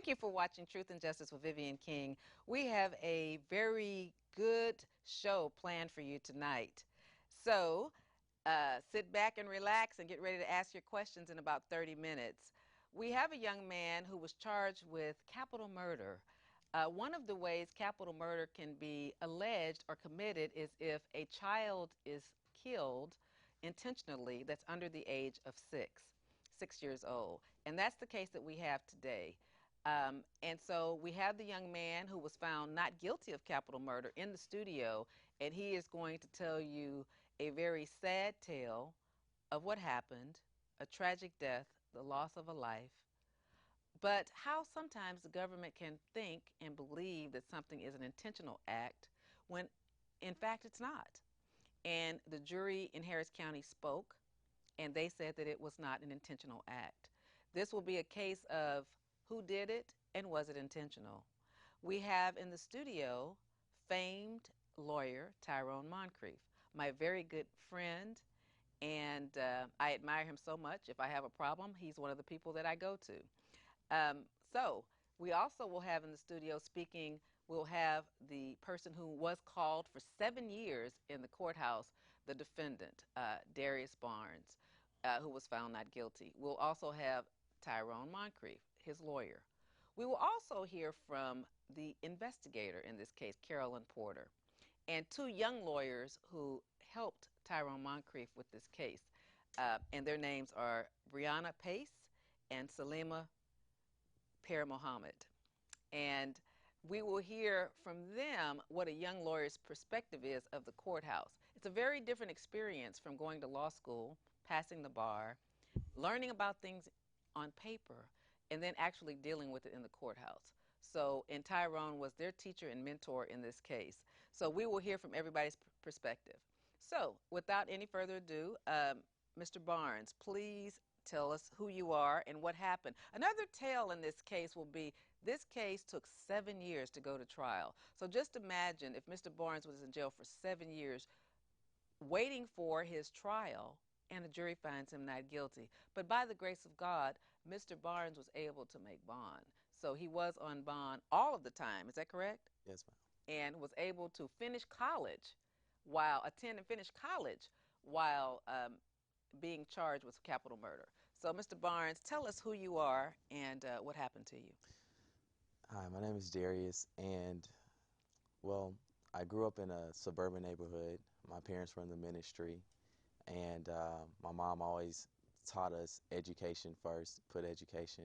Thank you for watching Truth and Justice with Vivian King. We have a very good show planned for you tonight. So sit back and relax and get ready to ask your questions in about 30 minutes. We have a young man who was charged with capital murder. One of the ways capital murder can be alleged or committed is if a child is killed intentionally that's under the age of 6 years old. And that's the case that we have today. And so we have the young man who was found not guilty of capital murder in the studio, and he is going to tell you a very sad tale of what happened, a tragic death, the loss of a life, but how sometimes the government can think and believe that something is an intentional act when in fact it's not. And the jury in Harris County spoke, and they said that it was not an intentional act. This will be a case of who did it and was it intentional. We have in the studio famed lawyer Tyrone Moncriffe, my very good friend, and I admire him so much. If I have a problem, he's one of the people that I go to. So we also will have in the studio speaking, we'll have the person who was called for 7 years in the courthouse, the defendant, Darius Barnes, who was found not guilty. We'll also have Tyrone Moncrieffe, his lawyer. We will also hear from the investigator in this case, Carolyn Porter, and two young lawyers who helped Tyrone Moncrieffe with this case. And their names are Brianna Pace and Salima Per Mohammed. And we will hear from them what a young lawyer's perspective is of the courthouse. It's a very different experience from going to law school, passing the bar, learning about things on paper, and then actually dealing with it in the courthouse. So, and Tyrone was their teacher and mentor in this case. So we will hear from everybody's perspective. So, without any further ado, Mr. Barnes, please tell us who you are and what happened. Another tale in this case will be this case took 7 years to go to trial. So just imagine if Mr. Barnes was in jail for 7 years waiting for his trial and the jury finds him not guilty. But by the grace of God, Mr. Barnes was able to make bond. So he was on bond all of the time. Is that correct? Yes, ma'am. And was able to finish college while being charged with capital murder. So, Mr. Barnes, tell us who you are and what happened to you. Hi, my name is Darius, and well, I grew up in a suburban neighborhood. My parents were in the ministry, and my mom always taught us education first, put education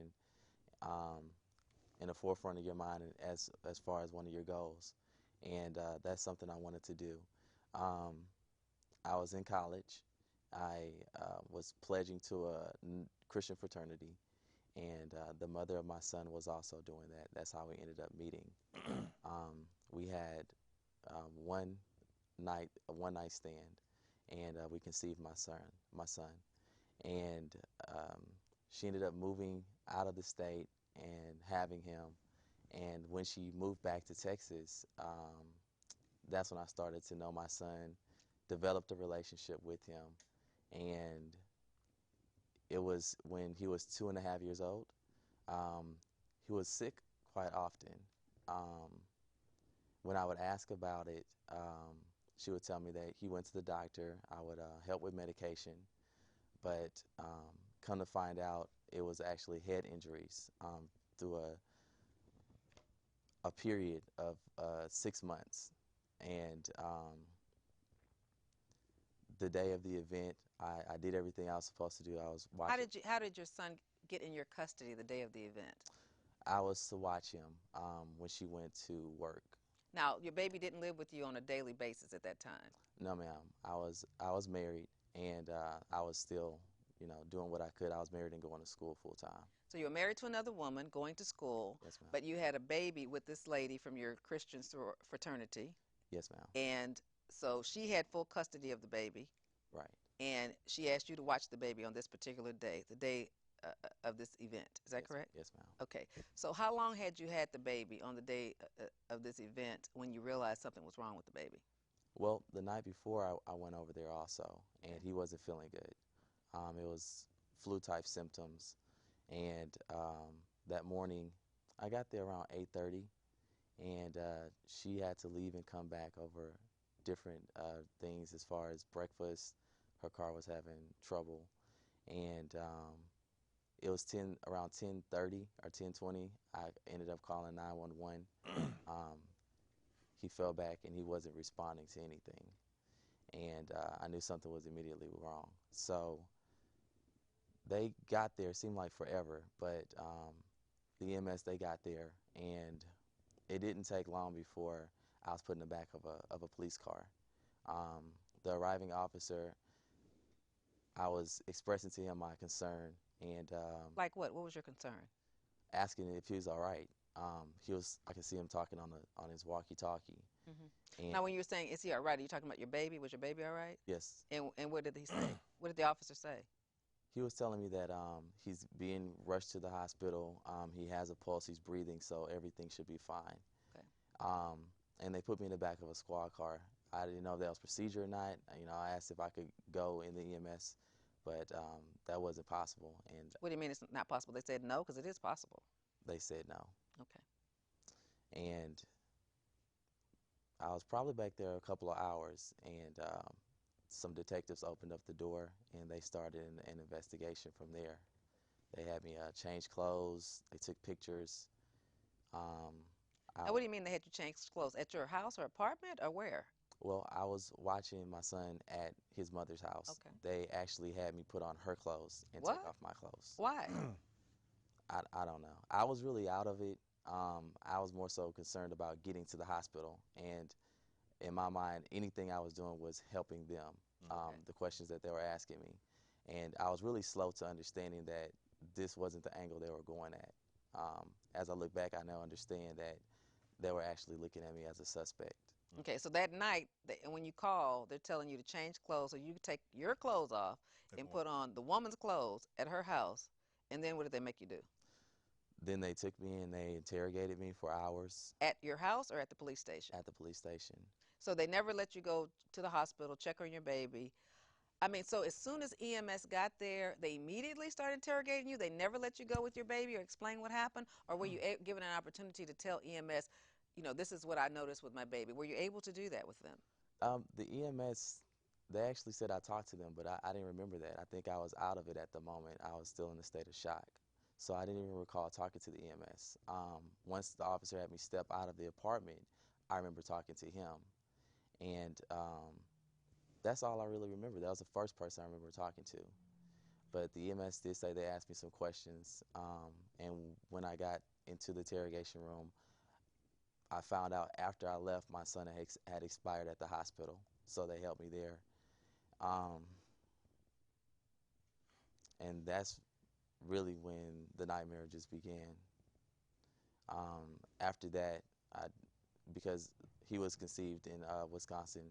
in the forefront of your mind as far as one of your goals, and that's something I wanted to do. I was in college. I was pledging to a Christian fraternity, and the mother of my son was also doing that. That's how we ended up meeting. We had one night stand, and we conceived my son. And she ended up moving out of the state and having him. And when she moved back to Texas, that's when I started to know my son, developed a relationship with him. And it was when he was 2.5 years old. He was sick quite often. When I would ask about it, she would tell me that he went to the doctor. I would help with medication. But come to find out, it was actually head injuries through a period of 6 months. And the day of the event, I did everything I was supposed to do. I was watching. How did your son get in your custody the day of the event? I was to watch him when she went to work. Now, your baby didn't live with you on a daily basis at that time. No, ma'am. I was married, and I was still, doing what I could. I was married and going to school full time. So you were married to another woman, going to school. Yes, ma'am. But you had a baby with this lady from your Christian fraternity. Yes, ma'am. And so she had full custody of the baby. Right. And she asked you to watch the baby on this particular day, the day of this event. Is that correct? Yes, ma'am. Okay. So how long had you had the baby on the day of this event when you realized something was wrong with the baby? Well, the night before I went over there also, and he wasn't feeling good. It was flu-type symptoms, and that morning I got there around 8:30, and she had to leave and come back over different things as far as breakfast. Her car was having trouble, and it was around 10:30 or 10:20. I ended up calling 911. Um, he fell back and he wasn't responding to anything, and I knew something was immediately wrong. So they got there. It seemed like forever, but the EMS, they got there, and it didn't take long before I was put in the back of a police car. Um, the arriving officer, I was expressing to him my concern and Like what? What was your concern? asking if he was all right. I could see him talking on his walkie-talkie, Hmm. and Now, when you were saying, "Is he all right?" Are you talking about your baby? Was your baby all right? yes, And what did he say? What did the officer say? he was telling me that he's being rushed to the hospital. He has a pulse, he's breathing, so everything should be fine. Okay. Um, and they put me in the back of a squad car. I didn't know if that was procedure or not. I asked if I could go in the EMS, but that wasn't possible, and What do you mean it's not possible? They said no, because it is possible. they said no. Okay. And I was probably back there a couple of hours, and some detectives opened up the door, and they started an investigation from there. They had me change clothes. They took pictures. Um, I, And what do you mean they had you change clothes at your house or apartment or where? well, I was watching my son at his mother's house. Okay. They actually had me put on her clothes and What? take off my clothes. Why? I don't know. I was really out of it. I was more so concerned about getting to the hospital, and in my mind, anything I was doing was helping them. Okay. The questions that they were asking me, and I was really slow to understanding that this wasn't the angle they were going at. As I look back, I now understand that they were actually looking at me as a suspect. Okay, so that night, when you call, they're telling you to change clothes so you can take your clothes off and put on the woman's clothes at her house. And then what did they make you do? Then they took me and they interrogated me for hours At your house or at the police station? at the police station. So they never let you go to the hospital, check on your baby. I mean, so as soon as EMS got there, they immediately started interrogating you. They never let you go with your baby or explain what happened? Or were you given an opportunity to tell EMS, this is what I noticed with my baby? Were you able to do that with them? The EMS, they actually said I talked to them, but I didn't remember that. I think I was out of it at the moment. I was still in a state of shock. So I didn't even recall talking to the EMS. Once the officer had me step out of the apartment, I remember talking to him. And that's all I really remember. That was the first person I remember talking to. But the EMS did say they asked me some questions. And when I got into the interrogation room, I found out after I left, my son had expired at the hospital. So they helped me there. Um, and that's really when the nightmare just began. After that, because he was conceived in Wisconsin,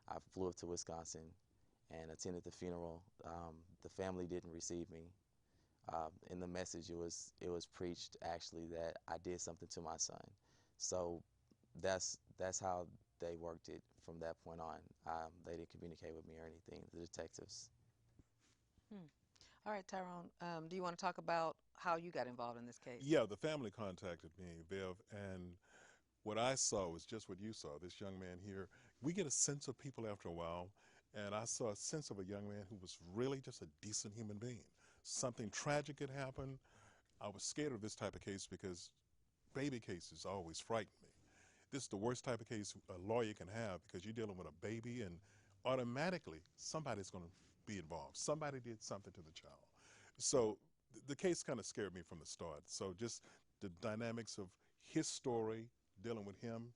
I flew up to Wisconsin and attended the funeral. The family didn't receive me. In the message, it was preached actually that I did something to my son. So that's how they worked it from that point on. They didn't communicate with me or anything, the detectives. Hmm. All right, Tyrone, do you want to talk about how you got involved in this case? Yeah, the family contacted me, Viv, and what I saw was just what you saw. This young man here, we get a sense of people after a while, and I saw a sense of a young man who was really just a decent human being. Something tragic had happened. I was scared of this type of case because baby cases always frighten me. This is the worst type of case a lawyer can have because you're dealing with a baby and automatically somebody's going to be involved. Somebody did something to the child. So the case kind of scared me from the start. So just the dynamics of his story, dealing with him,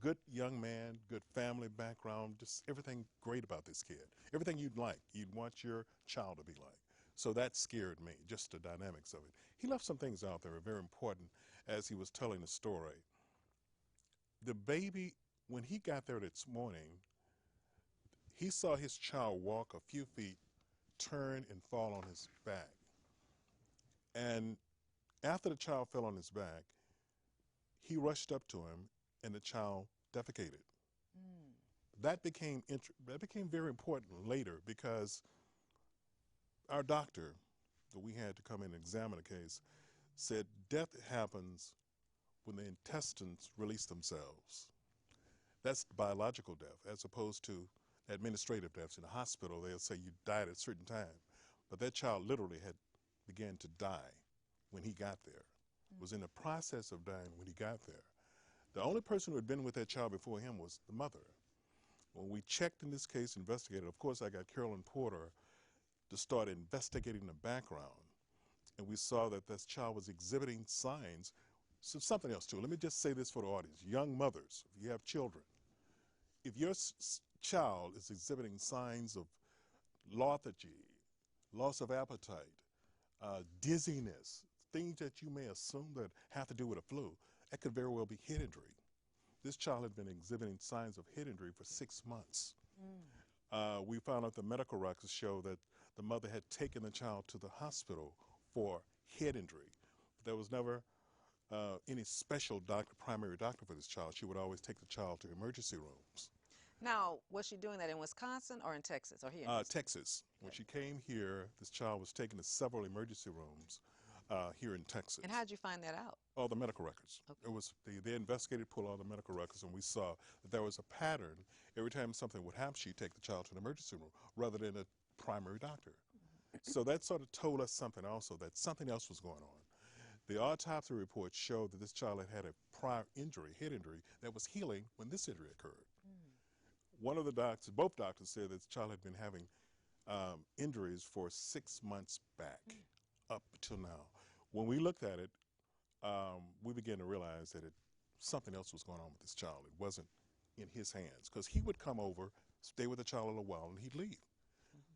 good young man, good family background, just everything great about this kid. Everything you'd like, you'd want your child to be like. So that scared me, just the dynamics of it. He left some things out there very important as he was telling the story. The baby, when he got there this morning, he saw his child walk a few feet, turn, and fall on his back. And after the child fell on his back, he rushed up to him, and the child defecated. Mm. That became very important later because our doctor that we had to come in and examine the case said death happens when the intestines release themselves. That's biological death, as opposed to administrative deaths. In a hospital, they'll say you died at a certain time. But that child literally had began to die when he got there, was in the process of dying when he got there. The only person who had been with that child before him was the mother. When we checked in this case, investigated, of course I got Carolyn Porter to start investigating the background. And we saw that this child was exhibiting signs. So something else too. Let me just say this for the audience. Young mothers, if you have children, if your child is exhibiting signs of lethargy, loss of appetite, dizziness, things that you may assume that have to do with a flu, that could very well be head injury. This child had been exhibiting signs of head injury for 6 months. We found out the medical records show that the mother had taken the child to the hospital for head injury. There was never any special doctor, primary doctor for this child. She would always take the child to emergency rooms. Now, was she doing that in Wisconsin or in Texas or here in Houston? Texas. When she came here, this child was taken to several emergency rooms here in Texas. And how did you find that out? All the medical records. Okay. It was they investigated, pulled all the medical records, and we saw that there was a pattern. Every time something would happen, she'd take the child to an emergency room rather than a primary doctor. So that sort of told us something also, that something else was going on. The autopsy report showed that this child had had a prior injury, head injury, that was healing when this injury occurred. One of the doctors, both doctors said that the child had been having injuries for 6 months back up till now. When we looked at it, we began to realize that something else was going on with this child. It wasn't in his hands, because he would come over, stay with the child a little while, and he'd leave.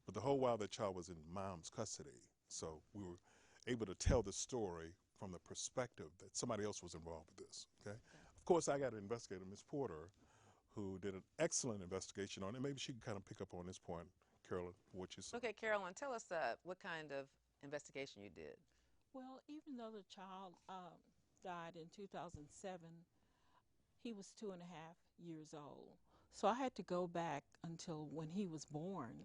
But the whole while the child was in mom's custody. So we were able to tell the story from the perspective that somebody else was involved with this. Okay? Of course, I got an investigator, Ms. Porter, who did an excellent investigation on it. Maybe she can kind of pick up on this point, Carolyn, what you said. Okay, Carolyn, tell us what kind of investigation you did. Well, even though the child died in 2007, he was 2.5 years old. So I had to go back until when he was born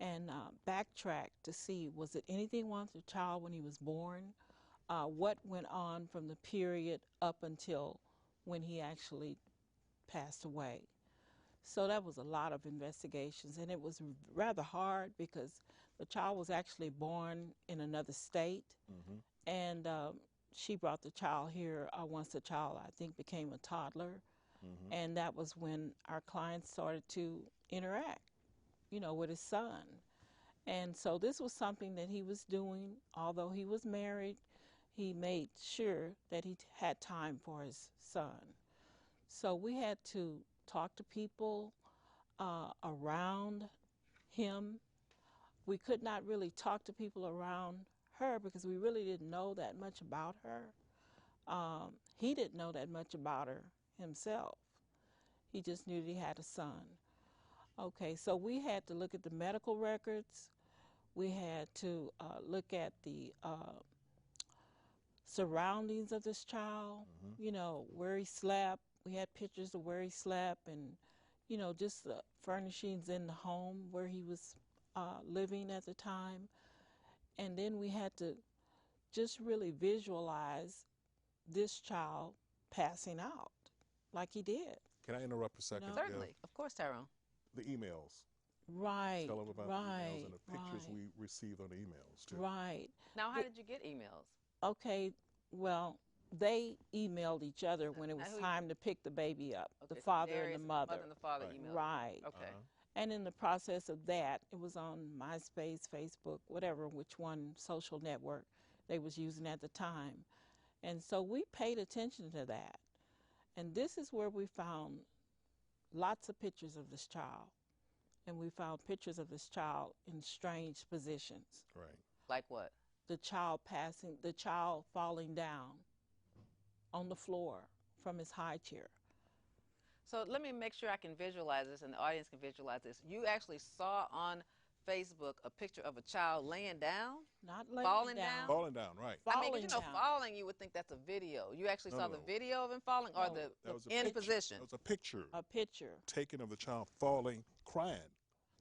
and backtrack to see, was it anything wrong with the child when he was born? What went on from the period up until when he actually passed away? So that was a lot of investigations, and it was rather hard because the child was actually born in another state, and she brought the child here once the child, I think, became a toddler, and that was when our client started to interact, with his son. And so this was something that he was doing. Although he was married, he made sure that he had time for his son. So we had to talk to people around him. We could not really talk to people around her because we really didn't know that much about her. He didn't know that much about her himself. He just knew that he had a son. Okay, so we had to look at the medical records. We had to look at the surroundings of this child, where he slept. We had pictures of where he slept and, just the furnishings in the home where he was living at the time. And then we had to just really visualize this child passing out like he did. Can I interrupt a second? No. Certainly. Of course, Tyrone. The emails. Right, Tell them about the emails and the pictures right. we received on the emails, too. Right. Now, how did you get emails? Okay, well, they emailed each other when it was time to pick the baby up, Okay, the so father Darius, and the mother. mother and the father Right. emailed. Right. Okay. And in the process of that, it was on MySpace, Facebook, whatever, which one social network they was using at the time. And so we paid attention to that. And this is where we found lots of pictures of this child. And we found pictures of this child in strange positions. Right. Like what? The child falling down on the floor from his high chair. So let me make sure I can visualize this and the audience can visualize this. You actually saw on Facebook a picture of a child laying down? Not laying Falling down. down? Falling down, right. I mean, 'cause Falling down. falling, you would think that's a video. You actually No, saw no, the no. video of him falling or No. the That was a in picture. position? That was a picture A picture. taken of the child falling, crying.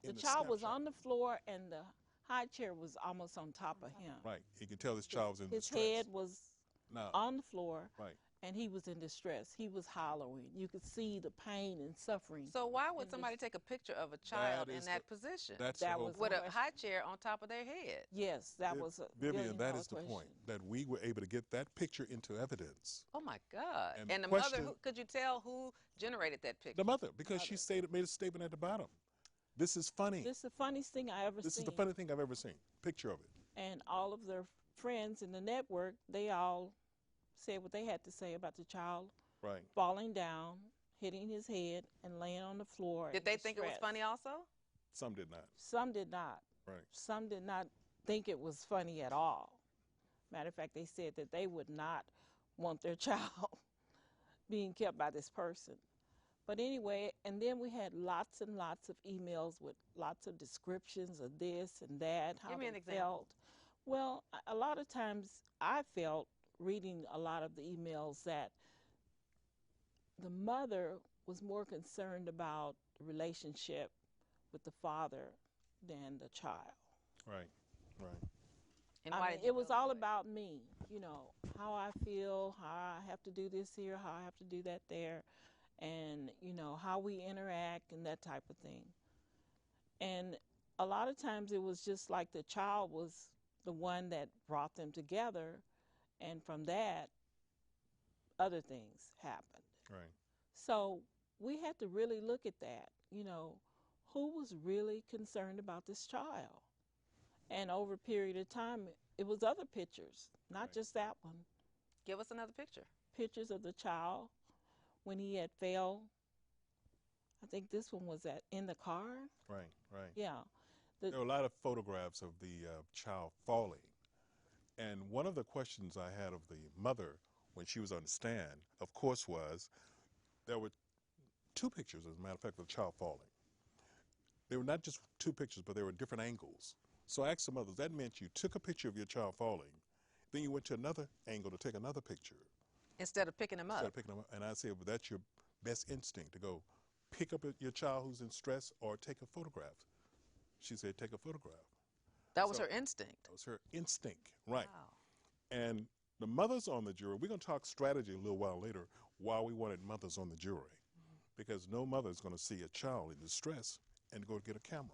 The child was on the floor and the high chair was almost on top of him. Right. You can tell this child was in His distress. head was Now, on the floor right. and he was in distress. He was hollering. You could see the pain and suffering. So why would in somebody this. take a picture of a That child in is that position that's the That whole was the with a point. high question. chair on top of their head? Yes, that was a Vivian, billion that dollar is the point, question. that we were able to get that picture into evidence. Oh my God! And the And the mother, question, could you tell who generated that the picture? mother, The because she mother. stated, made a statement at the bottom. This is funny. This is the funniest thing I ever This is the seen. funny thing I've ever seen. Picture of it. And all of their friends in the network, they all said what they had to say about the child Right. falling down, hitting his head, and laying on the floor Did in they think it was distress. funny also? Some did not. Some did not. Right. Some did not think it was funny at all. Matter of fact, they said that they would not want their child being kept by this person. But anyway, and then we had lots and lots of emails with lots of descriptions of this and that, how Give me they an example. felt. Well, a lot of times I felt reading a lot of the emails that the mother was more concerned about the relationship with the father than the child. Right. Right. And I why mean, did you it feel was that all way? about me, how I feel, how I have to do this here, how I have to do that there, and, how we interact and that type of thing. And a lot of times it was just like the child was the one that brought them together, and from that, other things happened. Right. So we had to really look at that, who was really concerned about this child. And over a period of time, it was other pictures, not Right. just that one. Give us another picture. Pictures of the child when he had fell. I think this one was in the car. Right. Right. Yeah. The, There were a lot of photographs of the child falling. And one of the questions I had of the mother when she was on the stand, of course, was there were two pictures, as a matter of fact, of the child falling. They were not just two pictures, but they were different angles. So I asked the mother, that meant you took a picture of your child falling, then you went to another angle to take another picture Instead of picking them instead up. of picking them up. And I said, well, that's your best instinct to go pick up your child who's in stress or take a photograph. She said, take a photograph. That was So her instinct. that was her instinct, right? Wow. And the mothers on the jury, we're going to talk strategy a little while later why we wanted mothers on the jury. Because no mother is going to see a child in distress and go get a camera.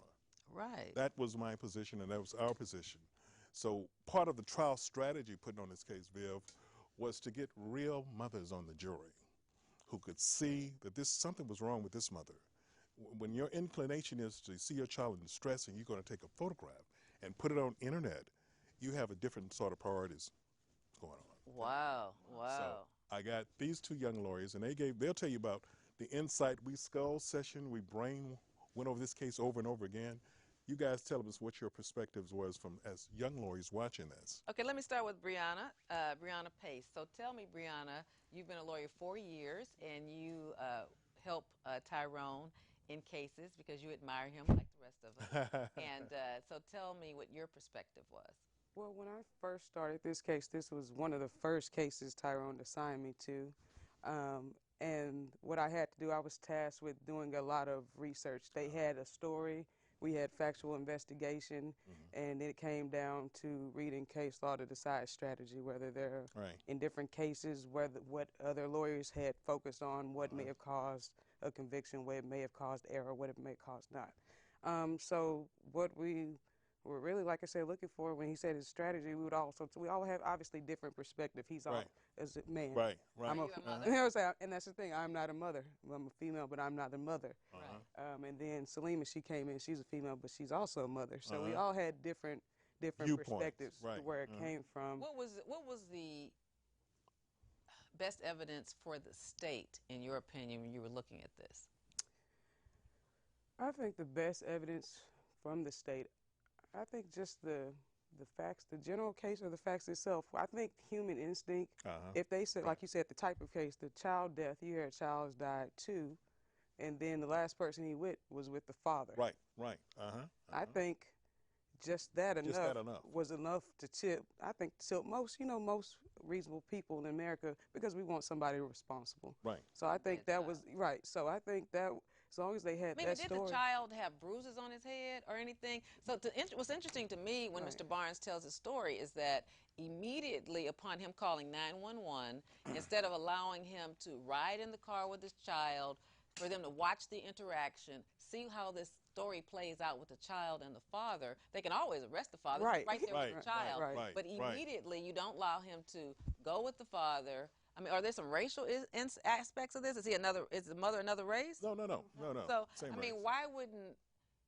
Right. That was my position, and that was our position. So part of the trial strategy putting on this case, Viv, was to get real mothers on the jury who could see that something was wrong with this mother. When your inclination is to see your child in distress and you're going to take a photograph and put it on internet, you have a different sort of priorities going on. Wow. So Wow. I got these two young lawyers, and they'll tell you about the insight we skull session. We went over this case over and over again. You guys tell us what your perspectives was from as young lawyers watching this. Okay, let me start with Brianna. Brianna Pace. So tell me, Brianna, you've been a lawyer 4 years, and you help Tyrone in cases because you admire him like the rest of us. And so tell me what your perspective was. Well, when I first started this case, this was one of the first cases Tyrone assigned me to. And what I had to do, I was tasked with doing a lot of research. They had a story, we had factual investigation, and it came down to reading case law to decide strategy, whether they're Right. in different cases, what other lawyers had focused on, what may have caused a conviction, what may have caused error, what it may have caused not. So what we were really, like I said, looking for when he said his strategy, we all have obviously different perspective. He's all Right. as a man. Right, right. Are you a You mother? know what I'm saying? And that's the thing. I'm not a mother. I'm a female, but I'm not a mother. Right. And then Salima, she came in. She's a female, but she's also a mother. So we Uh-huh. all had different Viewpoints, perspectives right. to where it came from. What was the best evidence for the state, in your opinion, when you were looking at this? I think the best evidence from the state, I think just the facts, the general case or the facts itself. I think human instinct, Uh-huh. if they said, like you said, the type of case, the child death, you heard a child's died too, and then the last person he was with the father. Right, right. Uh-huh. I think just that Just enough, that enough. was enough to tip, I think, tilt most reasonable people in America, because we want somebody responsible. Right. So I think Dead that was, right, so I think as long as they had I mean, that did the story. child have bruises on his head or anything? So what's interesting to me when Right. Mr. Barnes tells his story is that immediately upon him calling 911, instead of allowing him to ride in the car with his child, for them to watch the interaction, see how this story plays out with the child and the father, they can always arrest the father. He's Right. right there with Right, the right, child. Right. right, But right. immediately you don't allow him to go with the father. I mean, are there some racial aspects of this? Is the mother another race? No, no, no, no, no. So, Same I race. mean, why wouldn't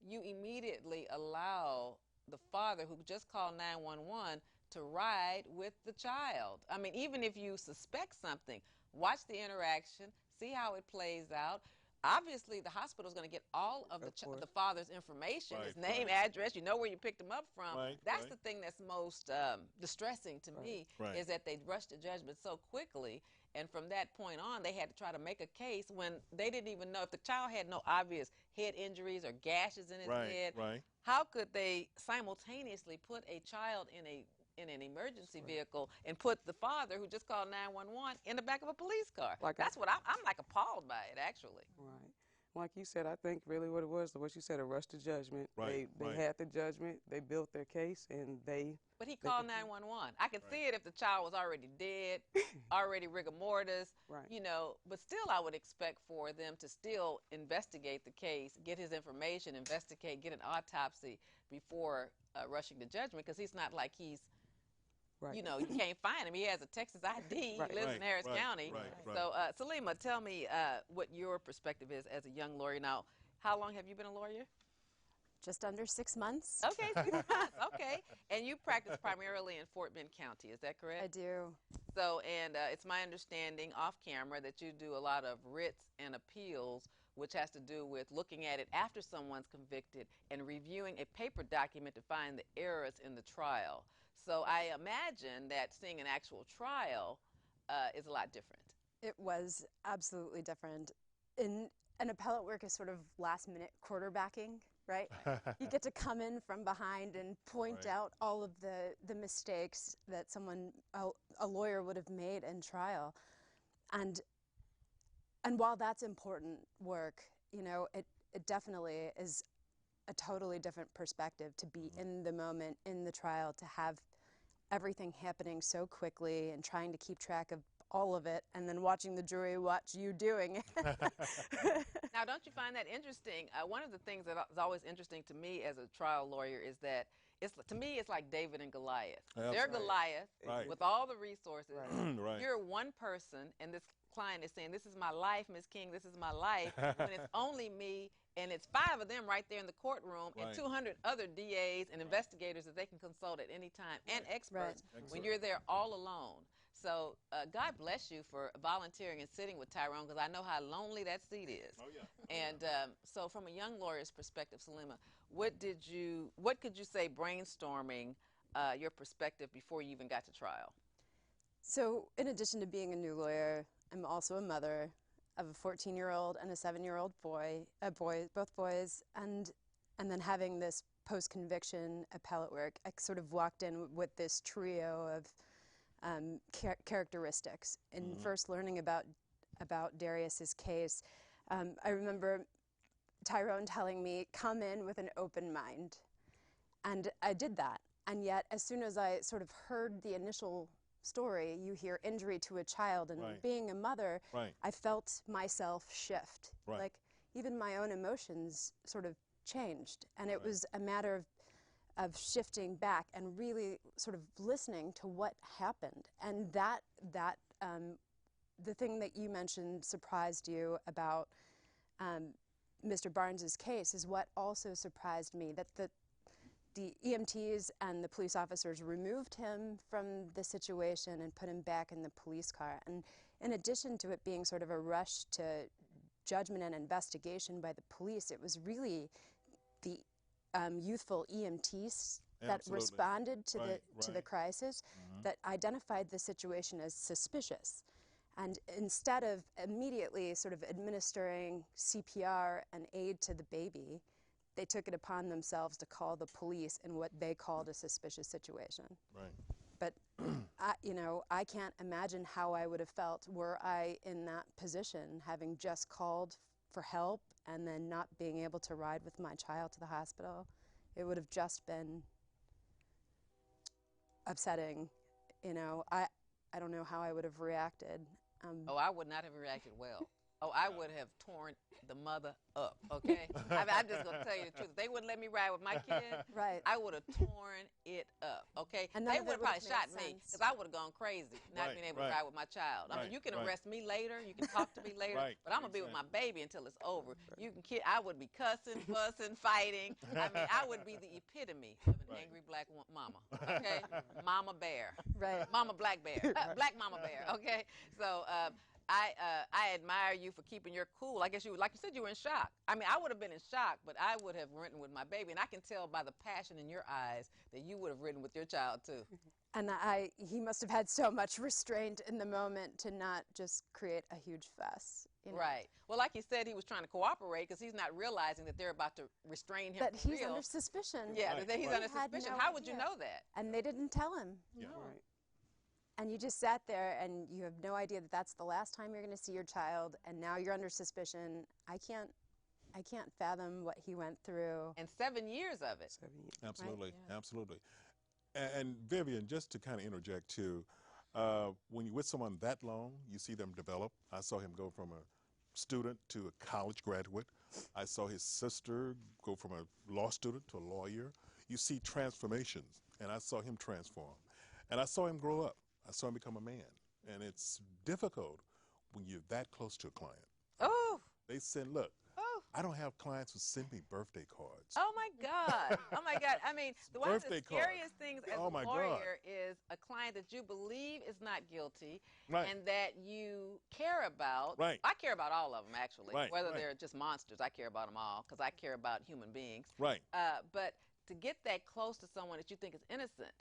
you immediately allow the father who just called 911 to ride with the child? I mean, even if you suspect something, watch the interaction, see how it plays out. Obviously, the hospital is going to get all of Of course. the father's information, Right, his name, right. address. You know where you picked him up from. Right, That's right. the thing that's most distressing to Right. me Right. is that they rushed to judgment so quickly, and from that point on, they had to try to make a case when they didn't even know if the child had no obvious head injuries or gashes in his Right, head. right. How could they simultaneously put a child in an emergency vehicle and put the father who just called 911 in the back of a police car? Like That's what I'm like appalled by it, actually. Right. Like you said, I think really what it was, what you said, a rush to judgment. Right, They right. had the judgment, they built their case, and But he they called could- 911. I could Right. see it if the child was already dead, already rigor mortis, Right. you know, but still I would expect for them to still investigate the case, get his information, investigate, get an autopsy before rushing to judgment, because he's not like he's, Right. you know, you can't find him. He has a Texas ID. Right. He lives Right, in Harris right, County. right, right. So, Salima, tell me what your perspective is as a young lawyer. Now, how long have you been a lawyer? Just under 6 months. Okay, 6 months. Okay. And you practice primarily in Fort Bend County. Is that correct? I do. So, and it's my understanding off camera that you do a lot of writs and appeals, which has to do with looking at it after someone's convicted and reviewing a paper document to find the errors in the trial. So I imagine that seeing an actual trial is a lot different. It was absolutely different. In an appellate work is sort of last minute quarterbacking, right? You get to come in from behind and point Right. out all of the mistakes that a lawyer would have made in trial. And while that's important work, you know, it definitely is a totally different perspective to be in the moment, in the trial, to have everything happening so quickly and trying to keep track of all of it, and then watching the jury watch you doing it. Now, don't you find that interesting? One of the things that is always interesting to me as a trial lawyer is that to me, it's like David and Goliath. They're Absolutely. Goliath Right. with all the resources. Right. Right. You're one person, and this client is saying, "This is my life, Ms. King. This is my life." When it's only me, and it's 5 of them right there in the courtroom, and Right. 200 other DAs and investigators that they can consult at any time, and experts when Excellent. you're there all alone. So God bless you for volunteering and sitting with Tyrone, because I know how lonely that seat is. Oh yeah. And so, from a young lawyer's perspective, Salima, what could you say brainstorming your perspective before you even got to trial? So, in addition to being a new lawyer, I'm also a mother of a 14-year-old and a 7-year-old boy, both boys, and then having this post-conviction appellate work, I sort of walked in with this trio of characteristics. And first learning about Darius's case, I remember Tyrone telling me, "Come in with an open mind," and I did that. And yet, as soon as I sort of heard the initial story, you hear injury to a child, and Right. being a mother, Right. I felt myself shift. Right. Like even my own emotions sort of changed, and it Right. was a matter of shifting back and really sort of listening to what happened. And that the thing that you mentioned surprised you about Mr. Barnes's case is what also surprised me, that the EMTs and the police officers removed him from the situation and put him back in the police car. And in addition to it being sort of a rush to judgment and investigation by the police, it was really the youthful EMTs that Absolutely. responded to Right, the right. crisis that identified the situation as suspicious. And instead of immediately sort of administering CPR and aid to the baby, they took it upon themselves to call the police in what they called a suspicious situation. Right. But I can't imagine how I would have felt were I in that position, having just called for help and then not being able to ride with my child to the hospital, it would have just been upsetting. You know, I don't know how I would have reacted. Oh, I would not have reacted well. Oh, I would have torn the mother up, okay? I'm just going to tell you the truth. If they wouldn't let me ride with my kid, Right. I would have torn it up, okay? And none They of would it have would probably have shot made me sense. because I would have gone crazy not Right, being able right. to ride with my child. I mean, Right, you can right. arrest me later. You can talk to me later. Right, But I'm going to be with my exactly. baby until it's over. You can I would be cussing, fussing, fighting. I mean, I would be the epitome of an Right. angry black mama, okay? Mama bear. Right. Mama black bear. Black mama bear, okay? So, I admire you for keeping your cool. I guess like you said, you were in shock. I mean, I would have been in shock, but I would have ridden with my baby. And I can tell by the passion in your eyes that you would have ridden with your child, too. And he must have had so much restraint in the moment to not just create a huge fuss. You know? Right. Well, like you said, he was trying to cooperate because he's not realizing that they're about to restrain him That for he's real. under suspicion. Yeah, Right, that he's right. under He had suspicion. no How would you idea. know that? And they didn't tell him. Yeah. Right. And you just sat there and you have no idea that that's the last time you're going to see your child, and now you're under suspicion. I can't fathom what he went through. And 7 years of it. 7 years. Absolutely, Yeah. absolutely. And Vivian, just to kind of interject too, when you're with someone that long, you see them develop. I saw him go from a student to a college graduate. I saw his sister go from a law student to a lawyer. You see transformations, and I saw him transform. And I saw him grow up. I saw him become a man. And it's difficult when you're that close to a client. Oh, They send, look, oh. I don't have clients who send me birthday cards. Oh my God! Oh my God! I mean, one of the Birthday card. scariest things as Oh a my God. lawyer is a client that you believe is not guilty, Right. and that you care about. Right. I care about all of them actually, Right, whether right. they're just monsters. I care about them all because I care about human beings. Right. But to get that close to someone that you think is innocent,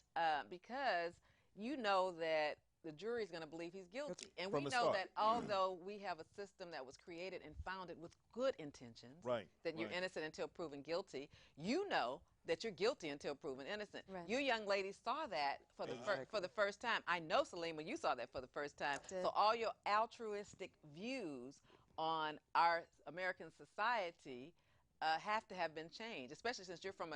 because you know that the jury is going to believe he's guilty. And From we the know start. that although we have a system that was created and founded with good intentions, Right, that you're right. innocent until proven guilty, you know that you're guilty until proven innocent. Right. You young ladies saw that for the for the first time. I know, Salima, you saw that for the first time. Did. So all your altruistic views on our American society have to have been changed, especially since you're from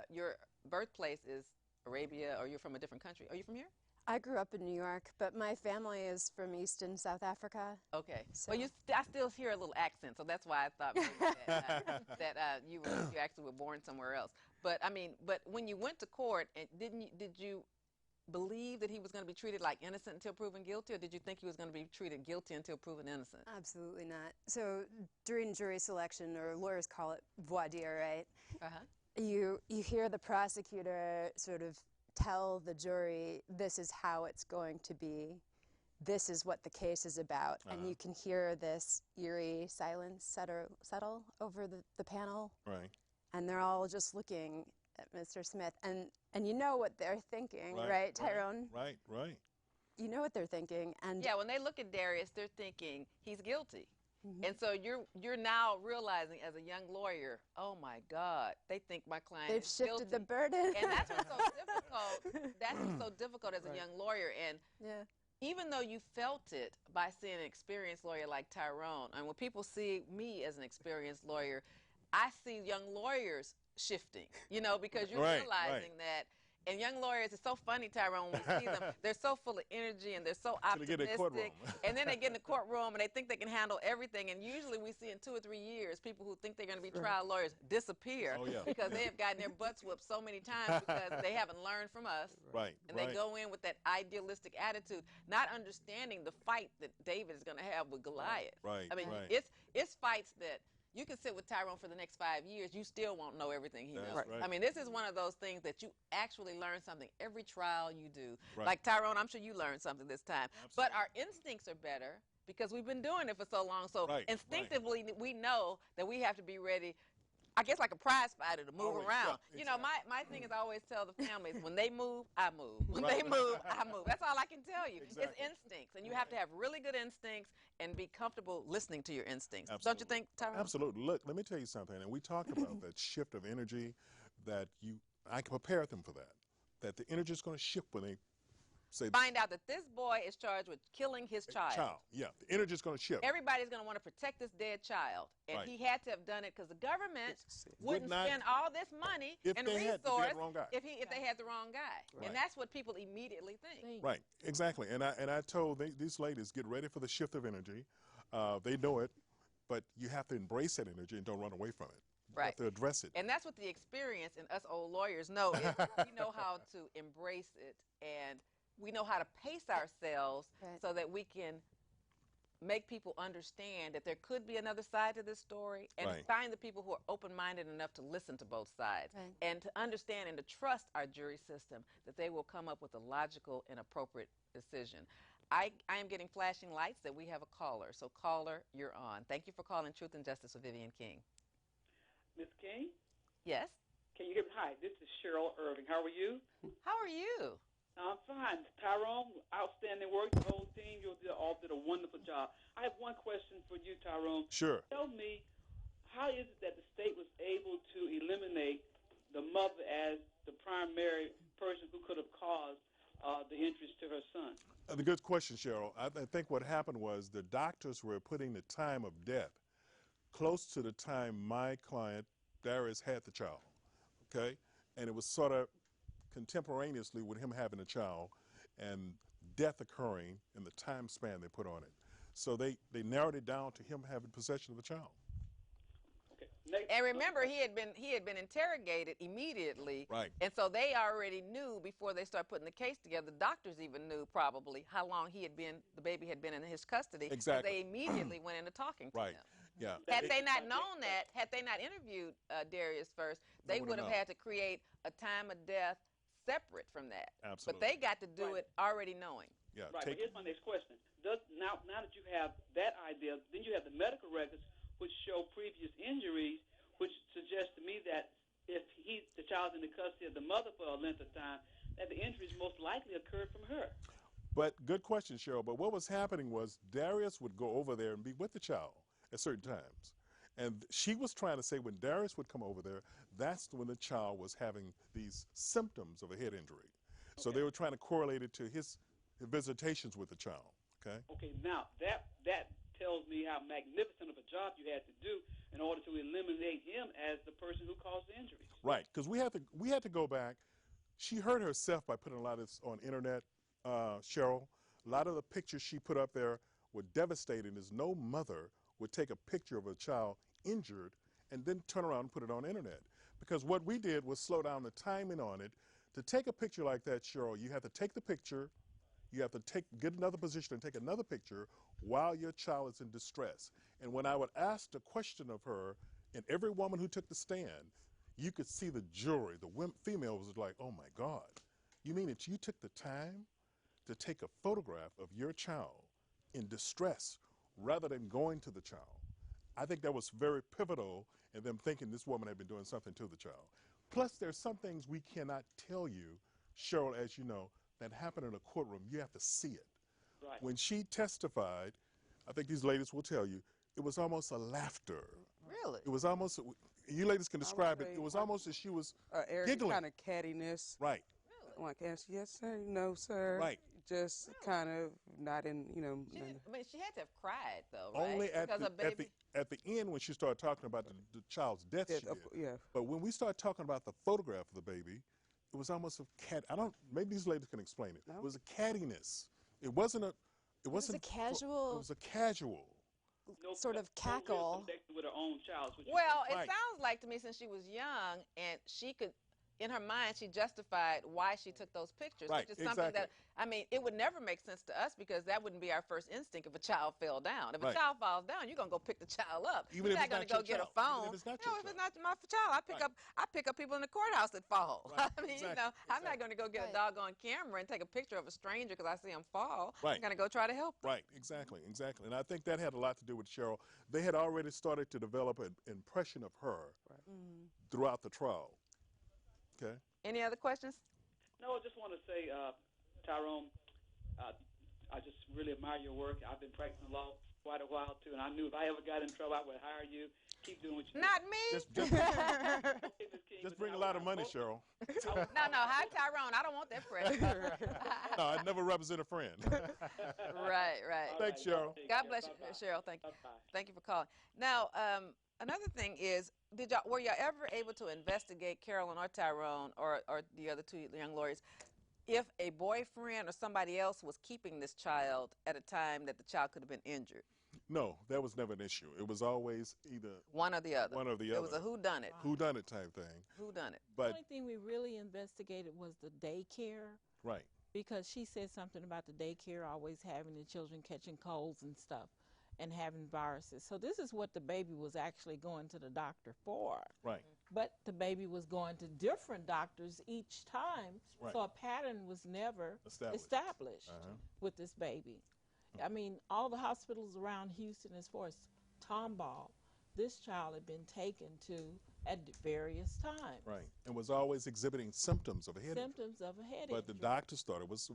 your birthplace is Arabia, or you're from a different country. Are you from here? I grew up in New York, but my family is from East and South Africa. Okay. So- Well, I still hear a little accent, so that's why I thought maybe that you actually were born somewhere else. But I mean, but when you went to court, did you believe that he was going to be treated like innocent until proven guilty, or did you think he was going to be treated guilty until proven innocent? Absolutely not. So during jury selection, or lawyers call it voir dire, right? Uh-huh. You hear the prosecutor sort of tell the jury, this is how it's going to be. This is what the case is about. And you can hear this eerie silence settle over the panel. Right. And they're all just looking at Mr. Smith. And you know what they're thinking, right, Tyrone? Right, right. You know what they're thinking. And Yeah, when they look at Darius, they're thinking he's guilty. And so you're now realizing as a young lawyer, oh my God, they think my client they've is shifted guilty. the burden. And that's what's so difficult. That's what's so difficult as a young lawyer. And Yeah. even though you felt it by seeing an experienced lawyer like Tyrone, and when people see me as an experienced lawyer, I see young lawyers shifting, because you're Right, realizing that. And young lawyers, it's so funny, Tyrone, when we see them, they're so full of energy and they're so Till they get in the optimistic. courtroom. And then they get in the courtroom and they think they can handle everything. And usually we see in 2 or 3 years, people who think they're going to be trial lawyers disappear Oh, yeah. because they have gotten their butts whooped so many times because they haven't learned from us. Right, And right. they go in with that idealistic attitude, not understanding the fight that David is going to have with Goliath. Right, I mean, right. it's fights that you can sit with Tyrone for the next 5 years, you still won't know everything he That's knows. right. I mean, this is one of those things that you actually learn something every trial you do. Right. Like Tyrone, I'm sure you learned something this time. But our instincts are better because we've been doing it for so long. So Right, instinctively, we know that we have to be ready, I guess, like a prize fighter to move Always, around. yeah, My thing is I always tell the families, when they move, I move. When Right. they move, I move. That's all I can tell you. It's Exactly. instincts. And you have to have really good instincts and be comfortable listening to your instincts. Don't Absolutely. you think, Tyrone? Absolutely. Look, let me tell you something. And we talked about that shift of energy I can prepare them for that. That the energy is going to shift when they say find out that this boy is charged with killing his child. Yeah, the energy is going to shift. Everybody's going to want to protect this dead child. And Right. he had to have done it because the government Would wouldn't not spend all this money if and they had resource the wrong guy. if they had the wrong guy. Right. And that's what people immediately think. Right, exactly. And I told these ladies, get ready for the shift of energy. They know it, but you have to embrace that energy and don't run away from it. You Right. have to address it. And that's what the experience and us old lawyers know. Is we know how to embrace it, and we know how to pace ourselves Right. so that we can make people understand that there could be another side to this story, and Right. find the people who are open-minded enough to listen to both sides, Right. and to understand and to trust our jury system that they will come up with a logical and appropriate decision. I am getting flashing lights that we have a caller. So caller, you're on. Thank you for calling Truth and Justice with Vivian King. Miss King, Yes? can you hear me? Hi, this is Cheryl Irving. How are you? How are you? I'm fine. Tyrone, outstanding work. The whole team, you all did a wonderful job. I have one question for you, Tyrone. Sure. Tell me, how is it that the state was able to eliminate the mother as the primary person who could have caused the injuries to her son? The good question, Cheryl. I think what happened was the doctors were putting the time of death close to the time my client, Darius, had the child, okay? And it was sort of contemporaneously with him having a child and death occurring in the time span they put on it. So they narrowed it down to him having possession of the child. Okay. Next, And remember, he had been interrogated immediately, Right. And so they already knew before they started putting the case together. The doctors even knew probably how long the baby had been in his custody. 'Cause Exactly. they immediately went into talking to Right. him. Yeah. Had they not known that, had they not interviewed Darius first, they would have had to create a time of death separate from that. Absolutely. But they got to do Right. it already knowing. Yeah. Right, but here's my next question. Now that you have that idea, then you have the medical records which show previous injuries, which suggests to me that if the child's in the custody of the mother for a length of time, that the injuries most likely occurred from her. But good question, Cheryl. But what was happening was Darius would go over there and be with the child at certain times. And she was trying to say when Darius would come over there, that's when the child was having these symptoms of a head injury. So they were trying to correlate it to his visitations with the child. Okay? Okay, now that tells me how magnificent of a job you had to do in order to eliminate him as the person who caused the injuries. Right, because we had to go back. She hurt herself by putting a lot of this on internet, Cheryl. A lot of the pictures she put up there were devastating, as no mother would take a picture of a child injured and then turn around and put it on the internet. Because what we did was slow down the timing on it. To take a picture like that, Cheryl, you have to take the picture, you have to get another position and take another picture while your child is in distress. And when I would ask the question of her, and every woman who took the stand, you could see the jury, the female was like, oh my God, you mean that you took the time to take a photograph of your child in distress rather than going to the child? I think that was very pivotal in them thinking this woman had been doing something to the child. Plus, there's some things we cannot tell you, Cheryl, as you know, that happen in a courtroom. You have to see it. Right. When she testified, I think these ladies will tell you, it was almost a laughter. Really? It was almost, you ladies can describe it, it was almost as she was giggling. Kind of cattiness. Right. Like, yes, sir, no, sir. Right. Just kind of not in, She had to have cried, though, right? Only at Because a baby. at the end when she started talking about the child's death, she did. Yeah. But when we started talking about the photograph of the baby, it was almost a cat. Maybe these ladies can explain it. No? It was a cattiness. It wasn't a. It was a wasn't. casual- It was a casual. sort of cackle. With her own child. Well, it Right. sounds like to me, since she was young and she could, in her mind, she justified why she took those pictures, Right, which is something exactly. that, I mean, it would never make sense to us because that wouldn't be our first instinct if a child fell down. If a Right. child falls down, you're going to go pick the child up. Even You're if not it's going not to your go get a child. Even phone. if it's not No, your if it's child. not my child, Right. I pick up people in the courthouse that fall. Right, I mean, exactly, I'm not going to go get Right. a doggone camera and take a picture of a stranger because I see him fall. Right. I'm going to go try to help them. Right, exactly. And I think that had a lot to do with Cheryl. They had already started to develop an impression of her throughout the trial. Okay? Any other questions? No, I just want to say, Tyrone, I just really admire your work. I've been practicing law quite a while too, and I knew if I ever got in trouble, I would hire you. Keep doing what you do. Not me. Okay, Ms. King, just but bring a I lot of would- money, Cheryl. No. Hi, Tyrone. I don't want that pressure. No, I never represent a friend. Right. All Thanks, right, Cheryl. take God care. bless you, Bye-bye. Cheryl. Thank you. Bye-bye. Thank you for calling. Now, another thing is, were y'all ever able to investigate, Carolyn or Tyrone or the other two young lawyers, if a boyfriend or somebody else was keeping this child at a time that the child could have been injured? No, that was never an issue. It was always either One or the other. one or the It other. was a whodunit. Whodunit type thing. Whodunit. The But only thing we really investigated was the daycare, right, because she said something about the daycare always having the children catching colds and stuff and having viruses. So this is what the baby was actually going to the doctor for. right, But the baby was going to different doctors each time. Right. So a pattern was never Established. established Uh-huh. with this baby. I mean, all the hospitals around Houston, as far as Tomball, this child had been taken to at various times. right, and was always exhibiting symptoms of a head injury. Symptoms of a head But the injury. doctors thought it was,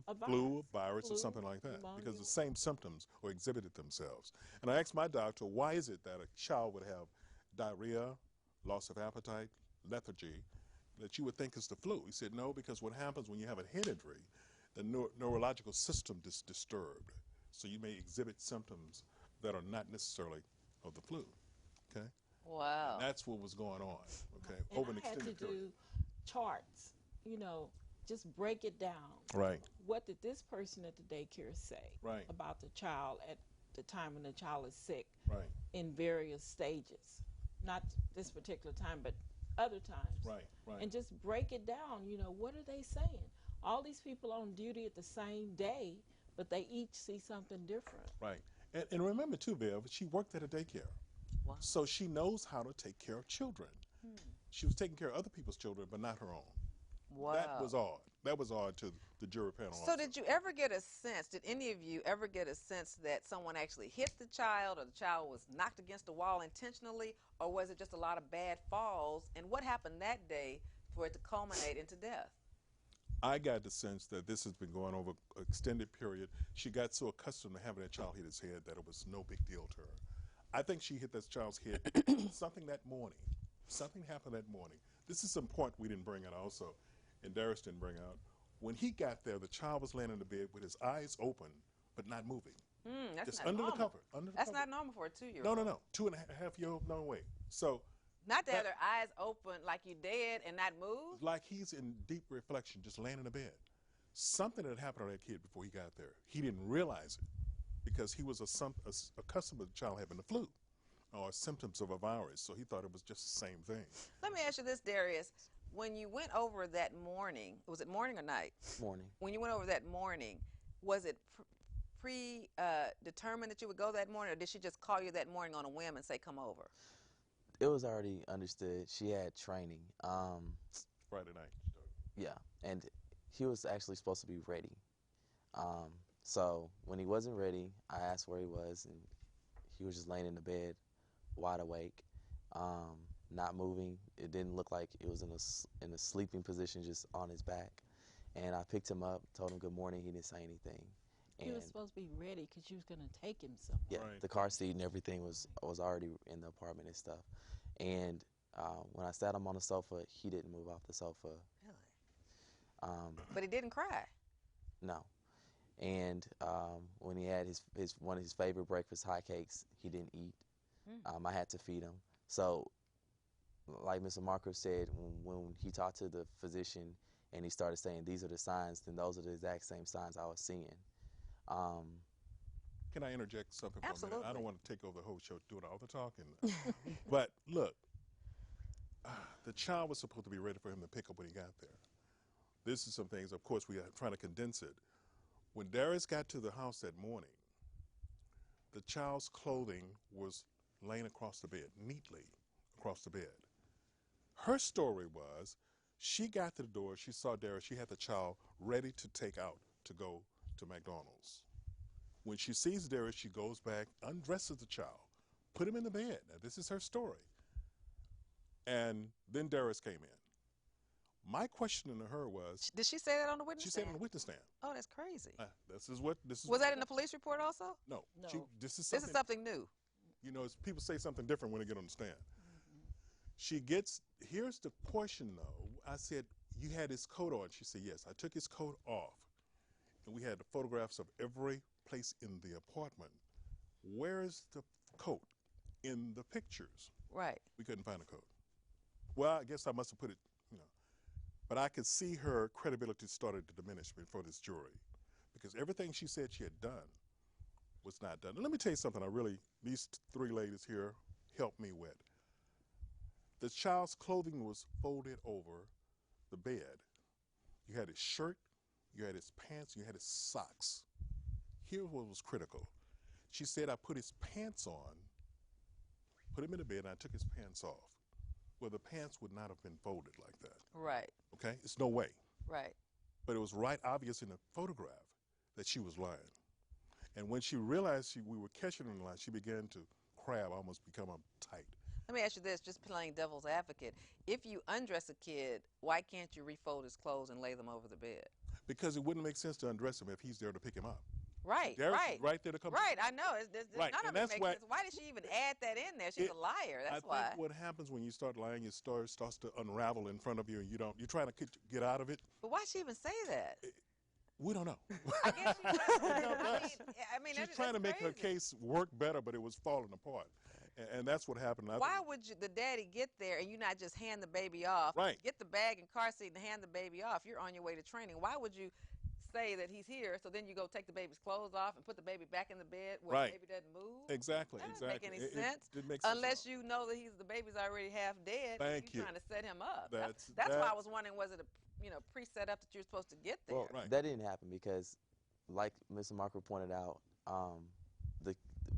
A flu, virus. or Flu, something like that, because pneumonia. the same symptoms were exhibited themselves. And I asked my doctor, why is it that a child would have diarrhea, loss of appetite, lethargy, that you would think is the flu? He said, no, because what happens when you have a head injury, the neurological system is disturbed. So you may exhibit symptoms that are not necessarily of the flu. Okay? Wow. That's what was going on, okay, And over an I had to extended period. do charts, just break it down. Right, What did this person at the daycare say Right. about the child at the time when the child is sick right, in various stages? Not this particular time, but other times. right, right. And just break it down. What are they saying? All these people on duty at the same day, but they each see something different. Right. And remember, too, Viv, she worked at a daycare. Wow. So she knows how to take care of children. She was taking care of other people's children, but not her own. Wow. That was odd. That was odd to the jury panel. So did you ever get a sense, did any of you ever get a sense that someone actually hit the child or the child was knocked against the wall intentionally, or was it just a lot of bad falls? And what happened that day for it to culminate into death? I got the sense that this has been going over an extended period. She got so accustomed to having that child hit his head that it was no big deal to her. I think she hit that child's head something that morning. Something happened that morning. This is some point we didn't bring out also, and Darius didn't bring out. When he got there, the child was laying in the bed with his eyes open, but not moving. That's Just not under normal. the cover. Under the That's cover. not normal for a 2-year-old. No. 2.5-year-old, no way. So, Not to have That- their eyes open like you dead and not move. like he's in deep reflection, just laying in the bed. Something had happened to that kid before he got there. He didn't realize it because he was accustomed to the child having the flu or symptoms of a virus, so he thought it was just the same thing. Let me ask you this, Darius. When you went over that morning, was it morning or night? Morning. When you went over that morning, was it determined that you would go that morning, or did she just call you that morning on a whim and say, come over? It was already understood. She had training. Friday night. Yeah, and he was actually supposed to be ready. So when he wasn't ready, I asked where he was, and he was just laying in the bed, wide awake, not moving. It didn't look like it was in a sleeping position, just on his back. And I picked him up, told him good morning. He didn't say anything. He was And supposed to be ready because you was going to take him somewhere. yeah, Right. the car seat and everything was already in the apartment and stuff. And when I sat him on the sofa, he didn't move off the sofa. Really? But he didn't cry. No. And when he had his one of his favorite breakfast hot cakes, he didn't eat. I had to feed him. So, like Mr. Moncriffe said, when he talked to the physician and he started saying these are the signs, then those are the exact same signs I was seeing. Can I interject something for a minute? I Absolutely. don't want to take over the whole show doing all the talking. But look, the child was supposed to be ready for him to pick up when he got there. This is some things, of course, we are trying to condense it. When Darius got to the house that morning, the child's clothing was laying across the bed, neatly across the bed. Her story was, she got to the door, she saw Darius, she had the child ready to take out to go to McDonald's. When she sees Darius, she goes back, undresses the child, put him in the bed. Now, this is her story. And then Darius came in. My question to her was, Did she say that on the witness she said stand? on the witness stand. Oh, that's crazy. This is what this is. Was that in the police report also? No, No. this is This is something. something new. You know, people say something different when they get on the stand. She gets, here's the portion though. I said, you had his coat on. She said, yes. I took his coat off. And we had the photographs of every place in the apartment. Where is the coat in the pictures? Right. We couldn't find a coat. Well, I guess I must have put it, you know. But I could see her credibility started to diminish before this jury. Because everything she said she had done was not done. And let me tell you something these three ladies here helped me with. The child's clothing was folded over the bed. You had his shirt, you had his pants, you had his socks. Here's what was critical. She said, I put his pants on, put him in the bed, and I took his pants off. Well, the pants would not have been folded like that. Right. Okay? It's no way. Right. But it was right obvious in the photograph that she was lying. And when she realized we were catching her in the lie, she began to crab, almost become tight. Let me ask you this, just playing devil's advocate. If you undress a kid, why can't you refold his clothes and lay them over the bed? Because it wouldn't make sense to undress him if he's there to pick him up. Right, Darius right. is right there to come. Right, I know. Right, None and of it that's makes why- sense. Why did she even add that in there? She's a liar. That's why. I think what happens when you start lying, your story starts to unravel in front of you, and you're trying to get out of it. But why'd she even say that? We don't know. I guess she was, I mean, She's trying to make her case work better, but it was falling apart, and that's what happened. Why would the daddy get there and you not just hand the baby off? Right. Get the bag and car seat and hand the baby off. You're on your way to training. Why would you say that he's here, so then you go take the baby's clothes off and put the baby back in the bed where Right. the baby doesn't move? Exactly. That doesn't Exactly. make any sense. It makes sense Unless you know that the baby's already half dead. Thank and you. You're trying to set him up. That's why I was wondering, was it a pre-set up that you're supposed to get there? Well, Right. that didn't happen because, like Mr. Marco pointed out,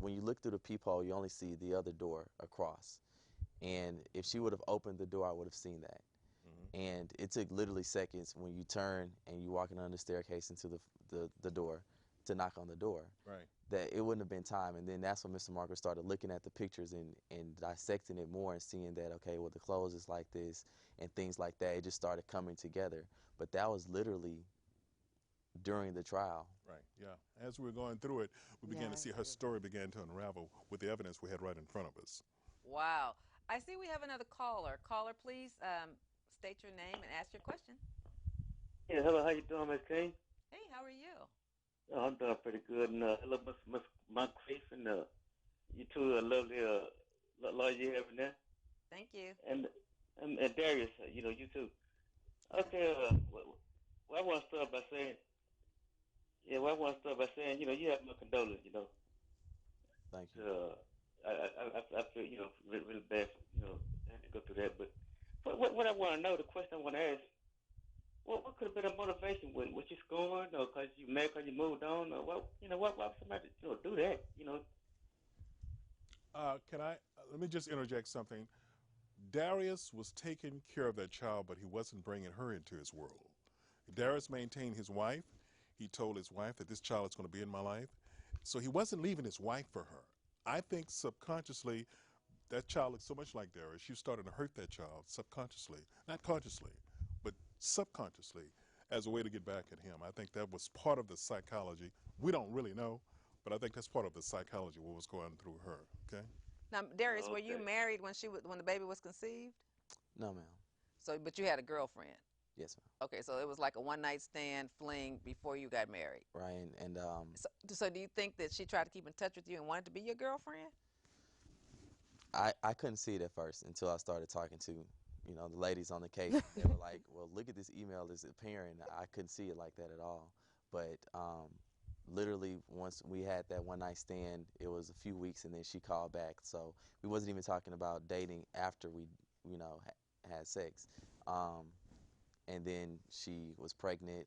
when you look through the peephole, you only see the other door across. And if she would have opened the door, I would have seen that. Mm-hmm. And it took literally seconds when you turn and you walking down the staircase into the door to knock on the door. Right. That it wouldn't have been time. And then that's when Mr. Marco started looking at the pictures and dissecting it more and seeing that, okay, well, the clothes is like this and things like that. It just started coming together. But that was literally during the trial. Right. Yeah. As we were going through it, we began to see her story began to unravel with the evidence we had right in front of us. Wow. I see we have another caller. Caller, please state your name and ask your question. Yeah, hello, how you doing, Miss King? Hey, how are you? Oh, I'm doing pretty good. And hello, Miss Moncriffe, and you two are lovely lawyer you have in there. Thank you. And Darius, you too. Okay, well, I want to start by saying, you have my condolences, Thank you. I feel, really bad, having to go through that. But what I want to know, the question I want to ask, what could have been a motivation? Was you scorned, or because you mad because you moved on, or what? Why would somebody do that? Can I? Let me just interject something. Darius was taking care of that child, but he wasn't bringing her into his world. Darius maintained his wife. He told his wife that this child is going to be in my life. So he wasn't leaving his wife for her. I think subconsciously, that child looks so much like Darius, you started to hurt that child subconsciously. Not consciously, but subconsciously, as a way to get back at him. I think that was part of the psychology. We don't really know, but I think that's part of the psychology, what was going through her, okay? Now, Darius, were Okay. you married when the baby was conceived? No, ma'am. So, but you had a girlfriend. Yes, ma'am. Okay, so it was like a one-night stand fling before you got married. Right. And So do you think that she tried to keep in touch with you and wanted to be your girlfriend? I couldn't see it at first until I started talking to, the ladies on the case. They were like, well, look at this email that's appearing. I couldn't see it like that at all. But literally, once we had that one-night stand, it was a few weeks, and then she called back. So we wasn't even talking about dating after we, had sex. And then she was pregnant.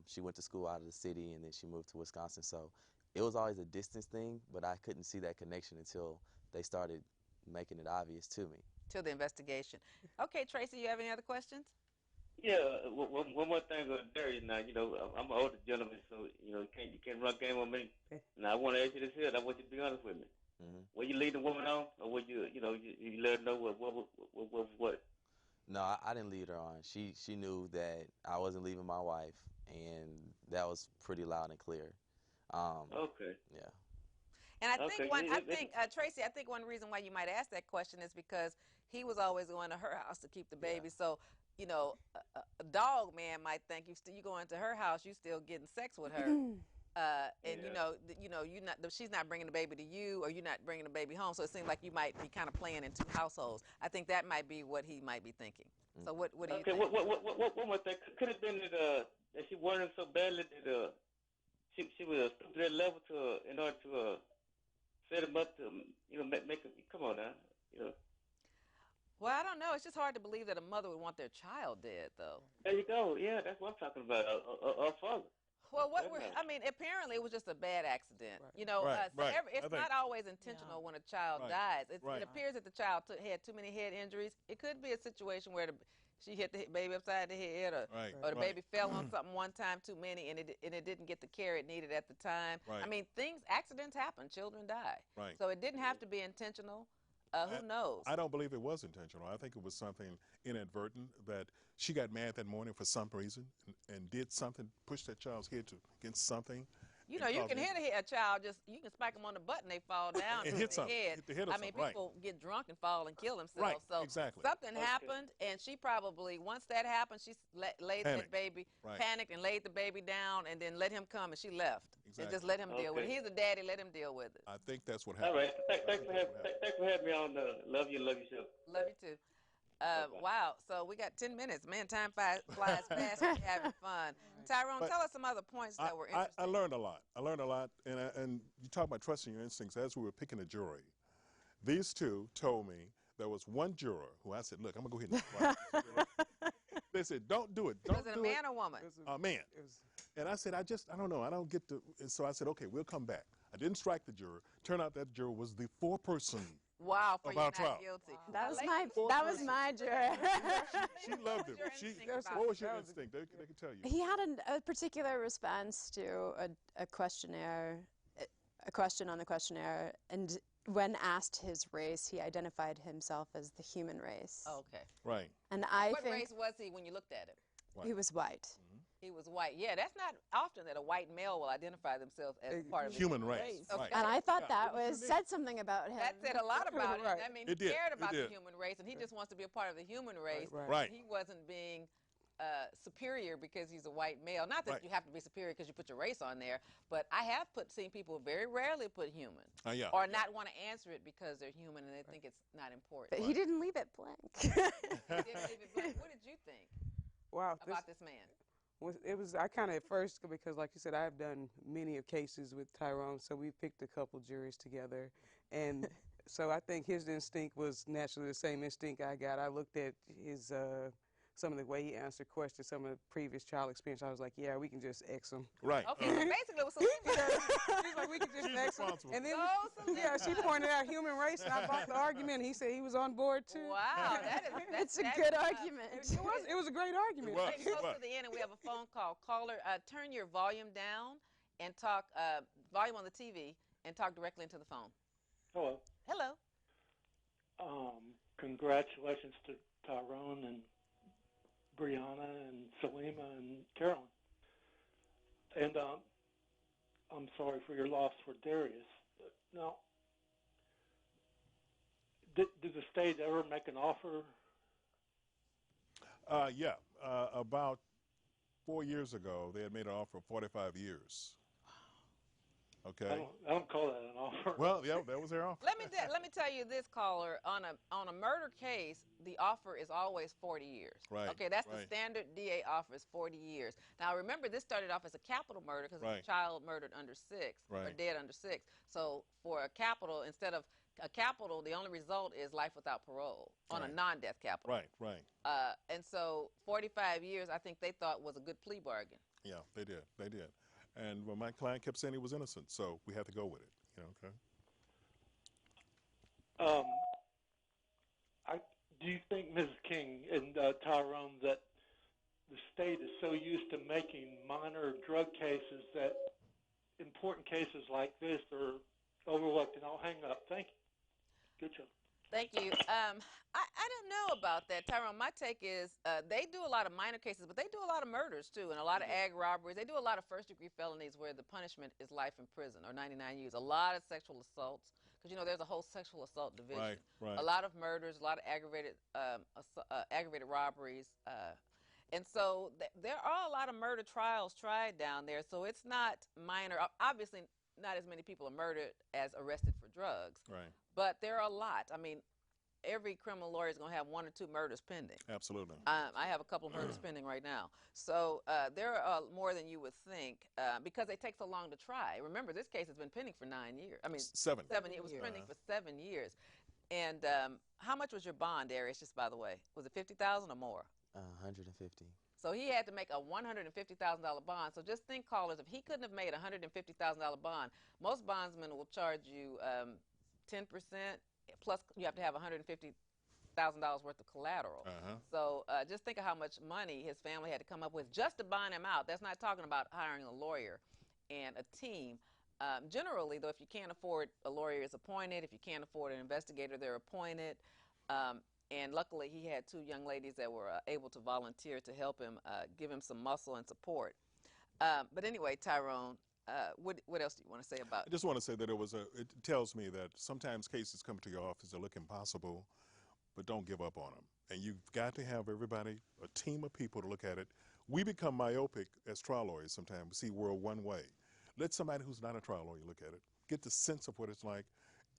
She went to school out of the city, and then she moved to Wisconsin. So it was always a distance thing, but I couldn't see that connection until they started making it obvious to me. Till the investigation. Okay, Tracy, you have any other questions? Yeah, one more thing, Darius. Now, I'm an older gentleman, so you can't run game on me. Now, I want to ask you this here. I want you to be honest with me. Mm-hmm. Were you leading the woman on, or were you let her know what? No, I didn't lead her on. She knew that I wasn't leaving my wife, and that was pretty loud and clear. Okay. Yeah. And I think Okay. Tracy, I think one reason why you might ask that question is because he was always going to her house to keep the Yeah. baby. So, a dog man might think you going to her house, you still getting sex with her. And Yeah. you not she's not bringing the baby to you, or you're not bringing the baby home. So it seems like you might be kind of playing in two households. I think that might be what he might be thinking. So what do you Okay. think? What was that? Could have been that she wanted him so badly that she was stoop to that level in order to set him up to make him come on now you know. Well, I don't know. It's just hard to believe that a mother would want their child dead, though. There you go. Yeah, that's what I'm talking about. Our father. Well, Very nice. I mean, apparently it was just a bad accident. Right. Right, So right. it's I think- not always intentional when a child Right, dies. It right. appears that the child had too many head injuries. It could be a situation where she hit the baby upside the head, Right, or the right. baby fell on something one time too many, and it didn't get the care it needed at the time. Right. I mean, accidents happen. Children die. Right. So it didn't have to be intentional. Who knows? I don't believe it was intentional. I think it was something inadvertent that she got mad that morning for some reason and did something, pushed that child's head against something. You know, you can hit a child, you can spike them on the butt and they fall down And and hit the something, head. hit the head of I mean, something, right. people get drunk and fall and kill themselves. Right, So exactly. something happened, and she probably, once that happened, she laid that Panicked. baby, Right. panicked and laid the baby down, and then let him come, and she left. And just Exactly. let him deal with it. Okay. He's a daddy, let him deal with it. I think that's what All happened. right. Thanks for having me on. Love you. Love you, show. Love you too. Okay. Wow, so we got 10 minutes. Man, time flies fast when you're having fun. Tyrone, But tell us some other points that were I interesting. learned a lot. And you talk about trusting your instincts. As we were picking a jury, these two told me there was one juror who I said, look, I'm going to go ahead and try. They said, don't do it. Don't Was it a do man or woman? A man. It was, And I said, I don't know. I don't get to. And so I said, okay, we'll come back. I didn't strike the juror. Turned out that juror was the foreperson. Wow, for you About not trial. guilty. That was Now, my my juror. She loved him. What's your instinct about What was it? your instinct? They can tell you. He had a particular response to a questionnaire, a question on the questionnaire, and when asked his race, he identified himself as the human race. Oh, okay. Right. And I What think race was he when you looked at him? he was white. He was white. Yeah, that's not often that a white male will identify themselves as part of the Human race. Okay. Right. And I thought Yeah, that it was was unique. said something about him. That said a lot about him. Right. I mean, It he did. cared It about the did. human race, and he just wants to be a part of the human race. Right. He wasn't being superior because he's a white male. Not that Right. you have to be superior because you put your race on there, but I have seen people very rarely put human, Yeah. or not want to answer it because they're human and they think it's not important. But he didn't leave it blank. He didn't leave it blank. What did you think wow. about this man? It was I kind of at first, because like you said, I've done many of cases with Tyrone, so we picked a couple juries together, and so I think his instinct was naturally the same instinct I got. I looked at his some of the way he answered questions, some of the previous child experience. I was like, yeah, we can just X him. Right. Okay, so basically it was Selena. He's like, we can just She's X him. responsible. And then So yeah, she Selena. pointed out human race, and I bought the argument. He said he was on board too. Wow, It's a good argument. It was a great argument. It was. Getting close to the end, and we have a phone call. Caller, turn your volume down and talk, volume on the TV, and talk directly into the phone. Hello. Hello. Congratulations to Tyrone and Brianna and Selima and Carolyn. And I'm sorry for your loss for Darius. Now, did the state ever make an offer? Yeah. About 4 years ago, they had made an offer of 45 years. Okay. I don't call that an offer. Well, yeah, that was their offer. Let me tell you this, caller. On a murder case, the offer is always 40 years. Right, Okay, that's the right. standard DA offer is 40 years. Now remember, this started off as a capital murder because Right. it's a child murdered under 6 or Right. dead under 6. So for a capital, instead of a capital, the only result is life without parole on a Right. non-death capital. Right, right. And so 45 years, I think they thought was a good plea bargain. Yeah, they did. They did. And well, my client kept saying he was innocent, so we had to go with it. Okay. Do you think, Ms. King and Tyrone, that the state is so used to making minor drug cases that important cases like this are overlooked? And I'll hang up. Thank you. Good job. Thank you. I don't know about that, Tyrone. My take is they do a lot of minor cases, but they do a lot of murders too, and a lot of ag robberies. They do a lot of first-degree felonies where the punishment is life in prison or 99 years. A lot of sexual assaults, because there's a whole sexual assault division. Right, right. A lot of murders, a lot of aggravated robberies, and so there are a lot of murder trials tried down there. So it's not minor. Obviously, not as many people are murdered as arrested for drugs, Right. but there are a lot. I mean, every criminal lawyer is going to have one or two murders pending. Absolutely. I have a couple of murders pending right now. So there are more than you would think because it takes so long to try. Remember, this case has been pending for 9 years. I mean, 7. 7 years. It was pending for 7 years. And how much was your bond, Darius, just by the way? Was it $50,000 or more? 150. So he had to make a $150,000 bond. So just think, callers, if he couldn't have made a $150,000 bond, most bondsmen will charge you 10%, plus you have to have $150,000 worth of collateral. So just think of how much money his family had to come up with just to bond him out. That's not talking about hiring a lawyer and a team. Generally, though, if you can't afford a lawyer is appointed. If you can't afford an investigator, they're appointed. And luckily, he had 2 young ladies that were able to volunteer to help him, give him some muscle and support. But anyway, Tyrone, what else do you want to say about I just want to say that it tells me that sometimes cases come to your office that look impossible, but don't give up on them. And you've got to have everybody, a team of people to look at it. We become myopic as trial lawyers sometimes. We see the world one way. Let somebody who's not a trial lawyer look at it, get the sense of what it's like,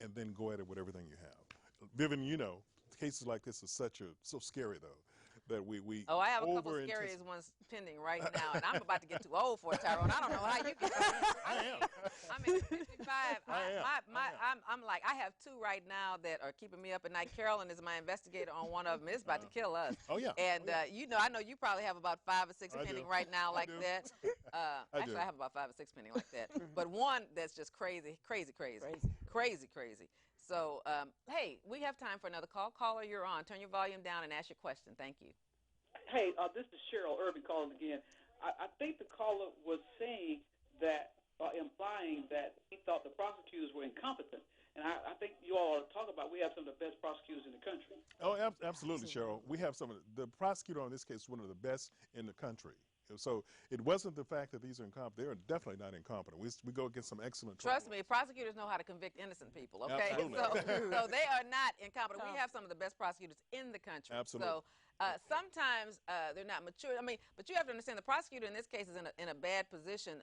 and then go at it with everything you have. Vivian, cases like this are so scary, though, that we Oh, I have a couple of scary ones pending right now, and I'm about to get too old for it, Tyrone. I don't know how you get I am. I'm at 55. I am. I'm like, I have 2 right now that are keeping me up at night. Carolyn is my investigator on one of them. It's about to kill us. Oh, yeah. And, I know you probably have about 5 or 6 I pending do. right now I like do. that. Actually, do. I have about 5 or 6 pending like that. But one that's just crazy. So, hey, we have time for another call. Caller, you're on. Turn your volume down and ask your question. Thank you. Hey, this is Cheryl Irvin calling again. I think the caller was saying that, implying that he thought the prosecutors were incompetent. And I think you all ought to talk about, we have some of the best prosecutors in the country. Oh, absolutely, Cheryl. We have the prosecutor on this case is one of the best in the country. So it wasn't the fact that these are incompetent. They are definitely not incompetent. We go against some excellent Trust trial me, prosecutors know how to convict innocent people, okay? Absolutely. So they are not incompetent. We have some of the best prosecutors in the country. Absolutely. So sometimes they're not mature. I mean, but you have to understand the prosecutor in this case is in a bad position,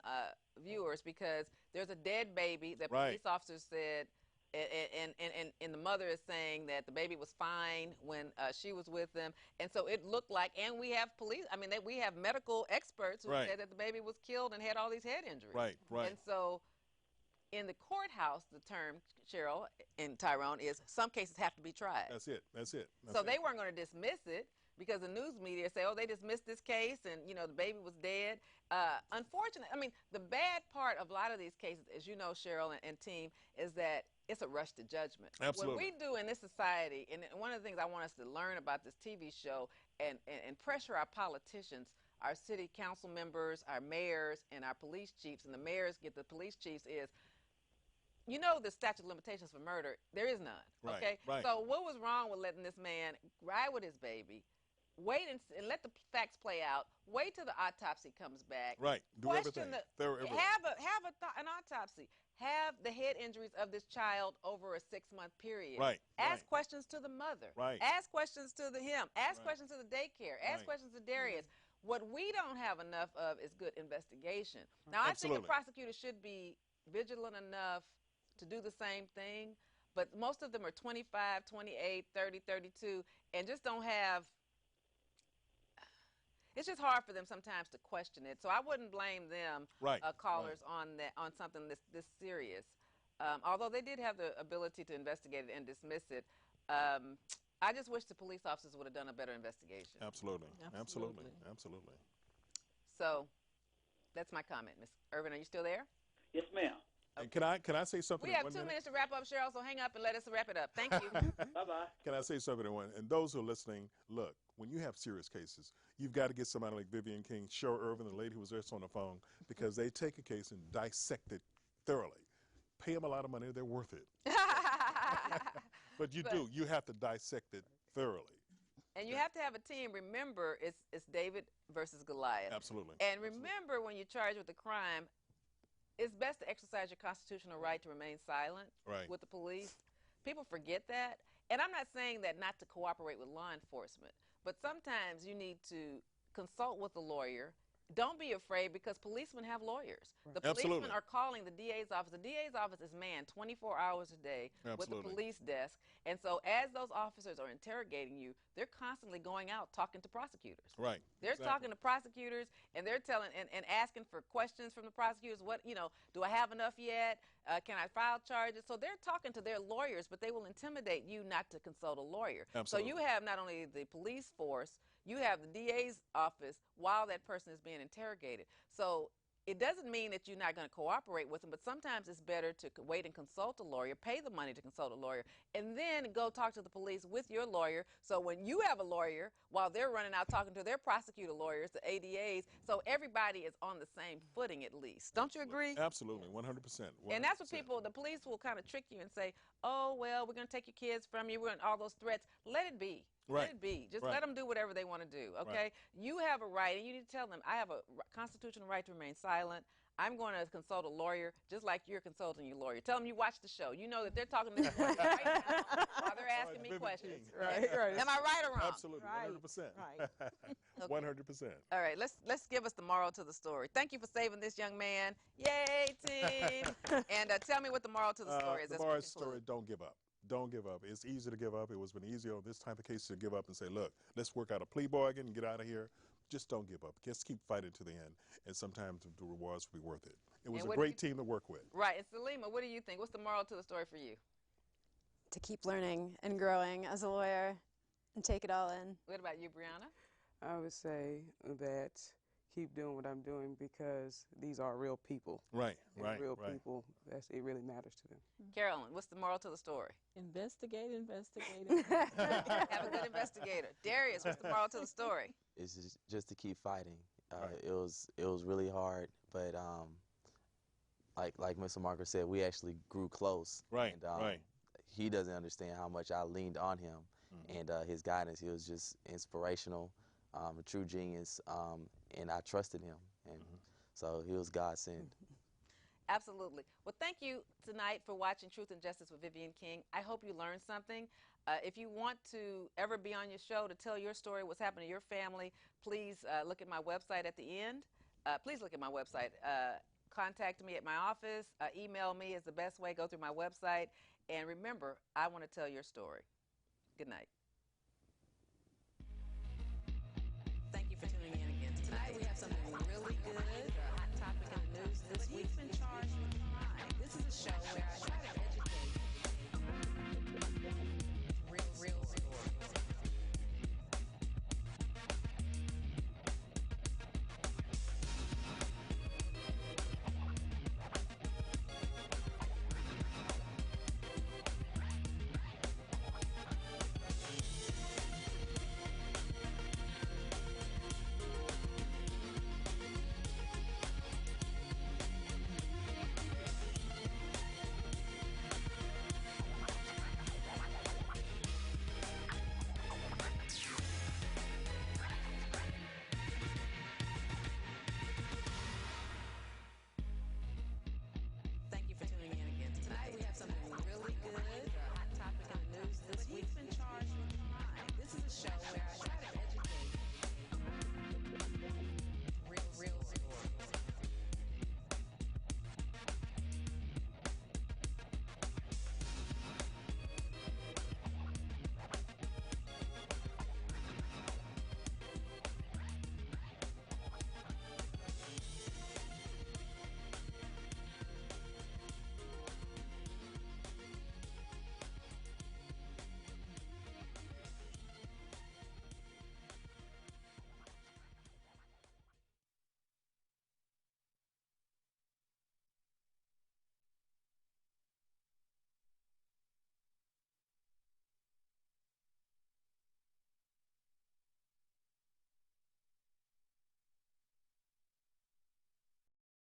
viewers, because there's a dead baby that police officers said, and the mother is saying that the baby was fine when she was with them, and so it looked like, and we have we have medical experts who said that the baby was killed and had all these head injuries. Right. And so in the courthouse, the term, Cheryl and Tyrone, is some cases have to be tried. That's it. So they weren't going to dismiss it because the news media say, oh, they dismissed this case and, the baby was dead. Unfortunately, the bad part of a lot of these cases, as you know, Cheryl and team, is that it's a rush to judgment. Absolutely. What we do in this society, and one of the things I want us to learn about this TV show and pressure our politicians, our city council members, our mayors, and our police chiefs, and the mayors get the police chiefs is, the statute of limitations for murder, there is none, okay? Right. So what was wrong with letting this man ride with his baby, wait and let the facts play out, wait till the autopsy comes back. Right. Do everything. Have an autopsy. Have the head injuries of this child over a 6-month period. Right. Ask questions to the mother. Right. Ask questions to him. Ask questions to the daycare. Ask questions to Darius. What we don't have enough of is good investigation. Now, I think a prosecutor should be vigilant enough to do the same thing, but most of them are 25, 28, 30, 32, and just don't have. It's just hard for them sometimes to question it. So I wouldn't blame them, callers, on something this serious. Although they did have the ability to investigate it and dismiss it. I just wish the police officers would have done a better investigation. Absolutely. So that's my comment. Ms. Irvin, are you still there? Yes, ma'am. And can I say something? We have 2 minutes to wrap up, Cheryl, so hang up and let us wrap it up. Thank you. Bye-bye. Can I say something to one? And those who are listening, look, when you have serious cases, you've got to get somebody like Vivian King, Cheryl Irvin, the lady who was just on the phone, because they take a case and dissect it thoroughly. Pay them a lot of money. They're worth it. But you do. You have to dissect it thoroughly. And you have to have a team. Remember, it's David versus Goliath. Absolutely. And remember, when you're charged with a crime, it's best to exercise your constitutional right to remain silent with the police. People forget that. And I'm not saying that not to cooperate with law enforcement, but sometimes you need to consult with a lawyer. Don't be afraid, because policemen have lawyers. The policemen are calling the DA's office. The DA's office is manned 24 hours a day with the police desk. And so as those officers are interrogating you, they're constantly going out talking to prosecutors. Right. They're talking to prosecutors, and they're telling and asking for questions from the prosecutors. What, do I have enough yet? Can I file charges? So they're talking to their lawyers, but they will intimidate you not to consult a lawyer. Absolutely. So you have not only the police force, you have the DA's office while that person is being interrogated. So it doesn't mean that you're not going to cooperate with them, but sometimes it's better to wait and consult a lawyer, pay the money to consult a lawyer, and then go talk to the police with your lawyer. So when you have a lawyer, while they're running out talking to their prosecutor lawyers, the ADAs, so everybody is on the same footing at least. Don't you agree? Absolutely, 100%. And that's what the police will kind of trick you and say, oh, well, we're going to take your kids from you, we're going to all those threats. Let it be. Let it be. Just let them do whatever they want to do, okay? You have a right, and you need to tell them, I have a constitutional right to remain silent. I'm going to consult a lawyer just like you're consulting your lawyer. Tell them you watch the show. You know that they're talking to me right now while they're asking me questions. Right. Am I right or wrong? Absolutely, 100%. Right. 100%. All right, let's give us the moral to the story. Thank you for saving this young man. Yay, team. And tell me what the moral to the story is. The moral story, don't give up. Don't give up. It's easy to give up. It was been easier on this type of case to give up and say, look, let's work out a plea bargain and get out of here. Just don't give up. Just keep fighting to the end. And sometimes the rewards will be worth it. It was a great team to work with. Right. And Salima, what do you think? What's the moral to the story for you? To keep learning and growing as a lawyer and take it all in. What about you, Brianna? I would say that keep doing what I'm doing, because these are real people. Right. Real people, it really matters to them. Carolyn, what's the moral to the story? Investigate. Have a good investigator. Darius, what's the moral to the story? It's just to keep fighting. It was really hard, but like Mr. Marker said, we actually grew close. Right. And he doesn't understand how much I leaned on him and his guidance. He was just inspirational, a true genius, and I trusted him, and so he was God sent. Absolutely. Well, thank you tonight for watching Truth and Justice with Vivian King. I hope you learned something. If you want to ever be on your show to tell your story, what's happened to your family, please look at my website at the end. Please look at my website. Contact me at my office. Email me is the best way. Go through my website. And remember, I want to tell your story. Good night. Thank you for tuning in again tonight. We have something really good